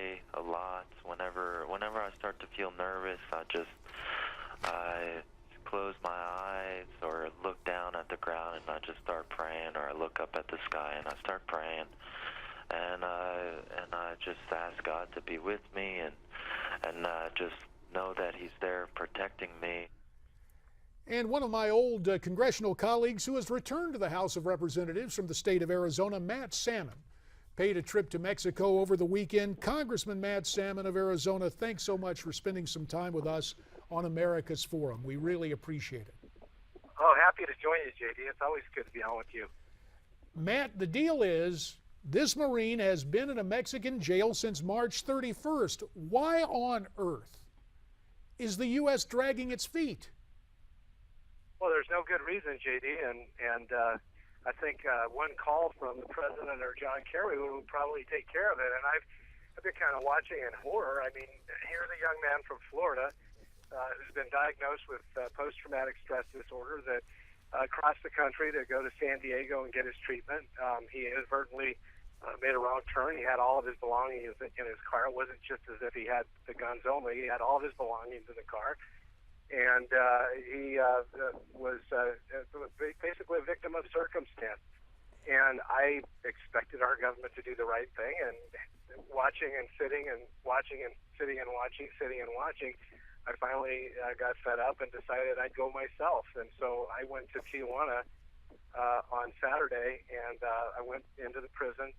pray a lot. Whenever I start to feel nervous, I close my eyes or look down at the ground and I just start praying, or I look up at the sky and I start praying, and I just ask God to be with me and just know that He's there protecting me. And one of my old congressional colleagues who has returned to the House of Representatives from the state of Arizona, Matt Salmon, paid a trip to Mexico over the weekend. Congressman Matt Salmon of Arizona, thanks so much for spending some time with us on America's Forum. We really appreciate it. Oh, happy to join you, JD. It's always good to be on with you. Matt, the deal is this Marine has been in a Mexican jail since March 31st. Why on earth is the U.S. dragging its feet? Well, there's no good reason, JD, and I think one call from the president or John Kerry would probably take care of it. And I've been kind of watching in horror. I mean, here's a young man from Florida who's been diagnosed with post-traumatic stress disorder that crossed the country to go to San Diego and get his treatment. He inadvertently made a wrong turn. He had all of his belongings in his car. It wasn't just as if he had the guns only. He had all of his belongings in the car. And he was basically a victim of circumstance. And I expected our government to do the right thing. And watching and sitting and watching and sitting and watching, I finally got fed up and decided I'd go myself. And so I went to Tijuana on Saturday, and I went into the prison,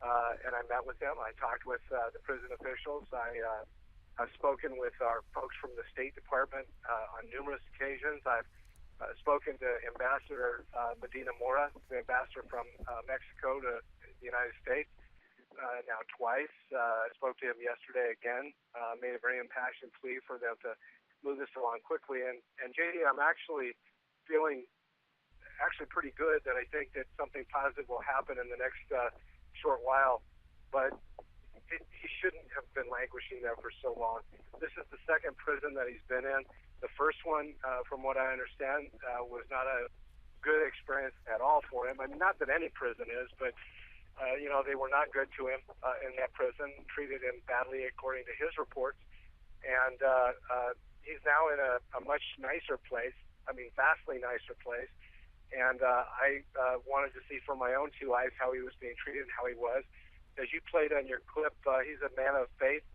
and I met with them. I talked with the prison officials. I've spoken with our folks from the State Department on numerous occasions. I've spoken to Ambassador Medina Mora, the ambassador from Mexico to the United States, now twice. I spoke to him yesterday again, made a very impassioned plea for them to move this along quickly. And JD, I'm actually feeling pretty good that I think that something positive will happen in the next short while. But he shouldn't have been languishing there for so long. This is the second prison that he's been in. The first one, from what I understand, was not a good experience at all for him. I mean, not that any prison is, but, they were not good to him in that prison, treated him badly according to his reports. And he's now in a much nicer place, vastly nicer place. And I wanted to see from my own two eyes how he was being treated and how he was. As you played on your clip, he's a man of faith,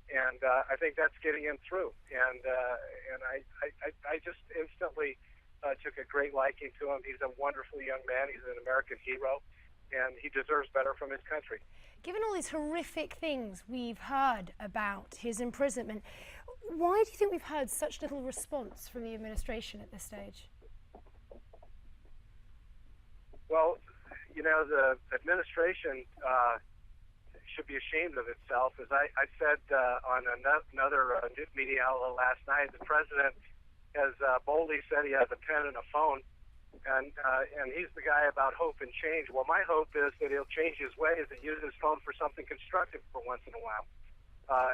and I think that's getting him through. And I just instantly took a great liking to him. He's a wonderful young man. He's an American hero, and he deserves better from his country. Given all these horrific things we've heard about his imprisonment, why do you think we've heard such little response from the administration at this stage? Well, the administration should be ashamed of itself. As I said on another news media outlet last night, the president has boldly said he has a pen and a phone, and he's the guy about hope and change. Well, my hope is that he'll change his ways and use his phone for something constructive for once in a while,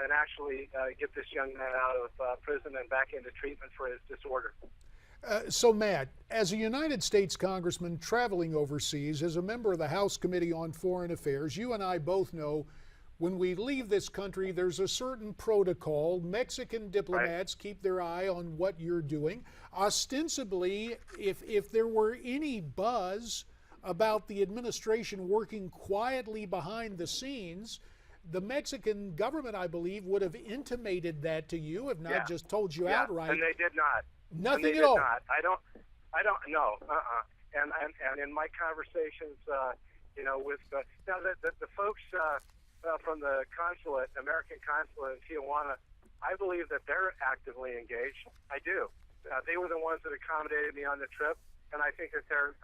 and actually get this young man out of prison and back into treatment for his disorder. So, Matt, as a United States congressman traveling overseas, as a member of the House Committee on Foreign Affairs, you and I both know when we leave this country, there's a certain protocol. Mexican diplomats keep their eye on what you're doing. Ostensibly, if there were any buzz about the administration working quietly behind the scenes, the Mexican government, I believe, would have intimated that to you, if not just told you outright. And they did not. Nothing at all. Not. I don't know. And in my conversations, with the folks from the consulate, American consulate in Tijuana, I believe that they're actively engaged. I do. They were the ones that accommodated me on the trip, and I think that they're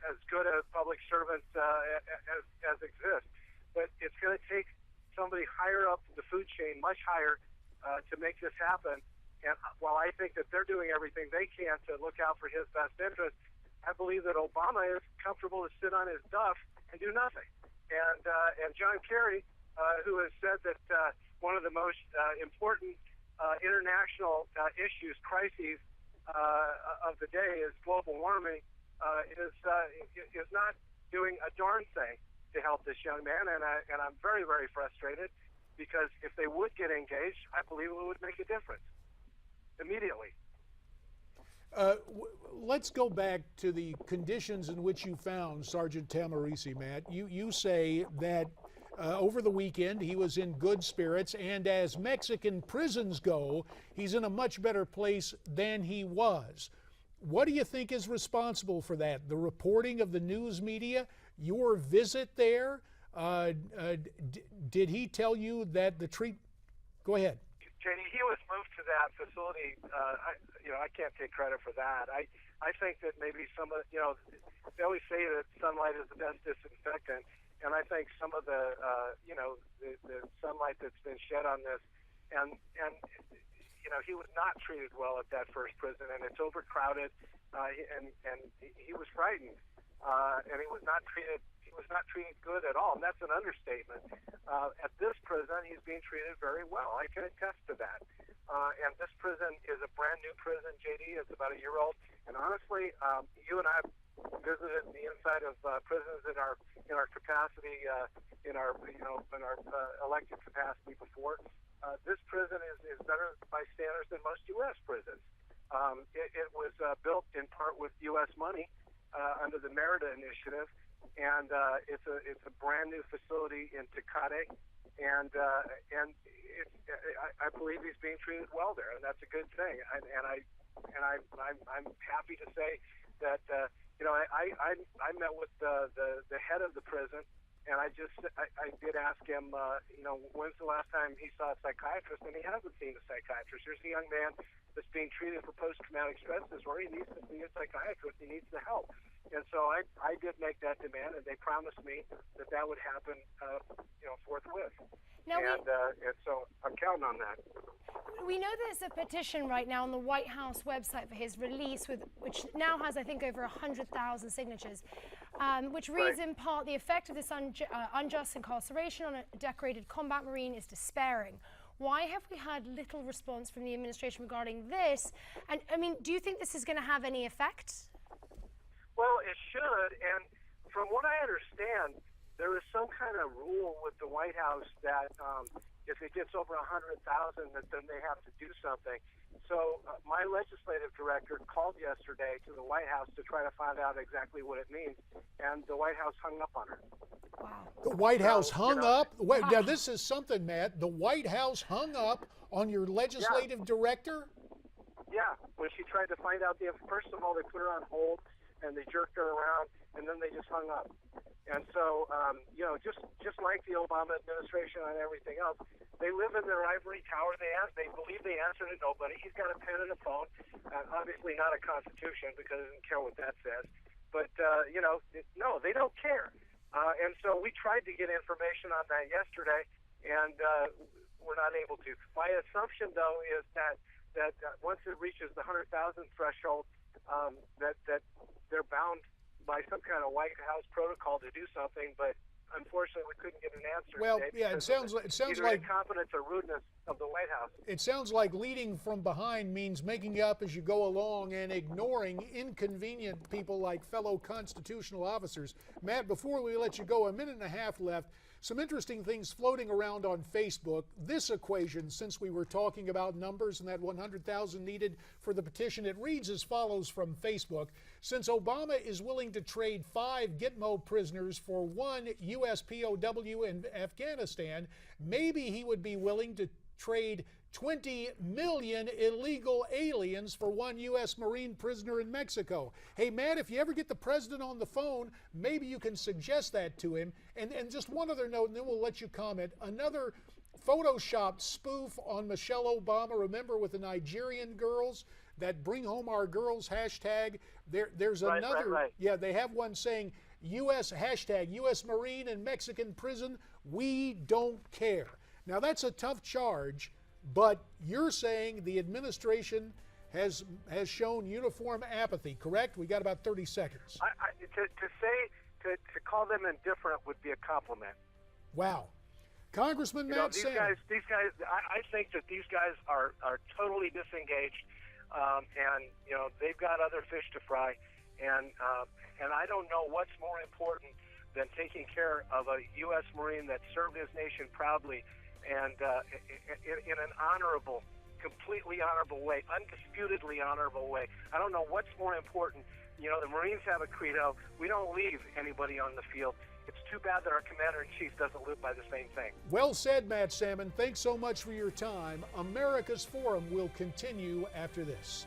as good a public servants as exists. But it's going to take somebody higher up the food chain, much higher, to make this happen. And while I think that they're doing everything they can to look out for his best interest, I believe that Obama is comfortable to sit on his duff and do nothing. And John Kerry, who has said that one of the most important international issues, crises of the day is global warming, is not doing a darn thing to help this young man. And I'm very, very frustrated. because if they would get engaged, I believe it would make a difference immediately. Let's go back to the conditions in which you found Sgt Tamaran, Matt. You say that over the weekend he was in good spirits, and as Mexican prisons go, he's in a much better place than he was. What do you think is responsible for that? The reporting of the news media? Your visit there? Did he tell you that the Go ahead. JD, he was moved to that facility. I can't take credit for that. I think that maybe some of, they always say that sunlight is the best disinfectant, and I think some of the sunlight that's been shed on this, and he was not treated well at that first prison, and it's overcrowded, and he was frightened, and he was not treated good at all, and that's an understatement. At this prison, he's being treated very well. I can attest to that. And this prison is a brand new prison, JD. It's about a year old. And honestly, you and I visited the inside of prisons in our capacity, in our elected capacity before. This prison is better by standards than most U.S. prisons. It was built in part with U.S. money under the Merida Initiative. And it's a brand new facility in Tecate, and I believe he's being treated well there, and that's a good thing. I'm happy to say that I met with the head of the prison, and I did ask him when's the last time he saw a psychiatrist, and he hasn't seen a psychiatrist. Here's a young man that's being treated for post-traumatic stress disorder. He needs to see a psychiatrist. He needs the help. And so I did make that demand, and they promised me that would happen, forthwith. Now and so I'm counting on that. We know there's a petition right now on the White House website for his release, which now has, I think, over 100,000 signatures, which reads in part, the effect of this unjust incarceration on a decorated combat Marine is despairing. Why have we had little response from the administration regarding this? And, do you think this is going to have any effect? Well, it should, and from what I understand, there is some kind of rule with the White House that if it gets over 100,000, that then they have to do something. So my legislative director called yesterday to the White House to try to find out exactly what it means, and the White House hung up on her. Wow. The White House hung up? Wait, now this is something, Matt. The White House hung up on your legislative director? Yeah, when she tried to find out first of all, they put her on hold, and they jerked her around, and then they just hung up. And so, just like the Obama administration and everything else, they live in their ivory tower. They believe they answer to nobody. He's got a pen and a phone, obviously not a constitution because he doesn't care what that says. But, no, they don't care. And so we tried to get information on that yesterday, and we're not able to. My assumption, though, is that once it reaches the 100,000 threshold, that they're bound by some kind of White House protocol to do something, but unfortunately we couldn't get an answer. Well, yeah, it sounds like incompetence or rudeness of the White House. It sounds like leading from behind means making up as you go along and ignoring inconvenient people like fellow constitutional officers. Matt, before we let you go, a minute and a half left. Some interesting things floating around on Facebook. This equation, since we were talking about numbers and that 100,000 needed for the petition, it reads as follows from Facebook. Since Obama is willing to trade 5 Gitmo prisoners for 1 U.S. POW in Afghanistan, maybe he would be willing to trade 20 million illegal aliens for 1 U.S. Marine prisoner in Mexico. Hey, Matt, if you ever get the president on the phone, maybe you can suggest that to him. And just one other note, and then we'll let you comment. Another photoshopped spoof on Michelle Obama, remember, with the Nigerian girls, that Bring Home Our Girls hashtag. There's another. Right. Yeah, they have one saying U.S. hashtag U.S. Marine in Mexican prison. We don't care. Now, that's a tough charge. But you're saying the administration has shown uniform apathy, correct? We got about 30 seconds. To call them indifferent would be a compliment. Wow. Congressman Matt Salmon. These guys, I think that these guys are totally disengaged, and they've got other fish to fry, and I don't know what's more important than taking care of a U.S. Marine that served his nation proudly and in an honorable, completely honorable way, undisputedly honorable way. I don't know what's more important. You know, the Marines have a credo: we don't leave anybody on the field. It's too bad that our commander-in-chief doesn't live by the same thing. Well said, Matt Salmon. Thanks so much for your time. America's Forum will continue after this.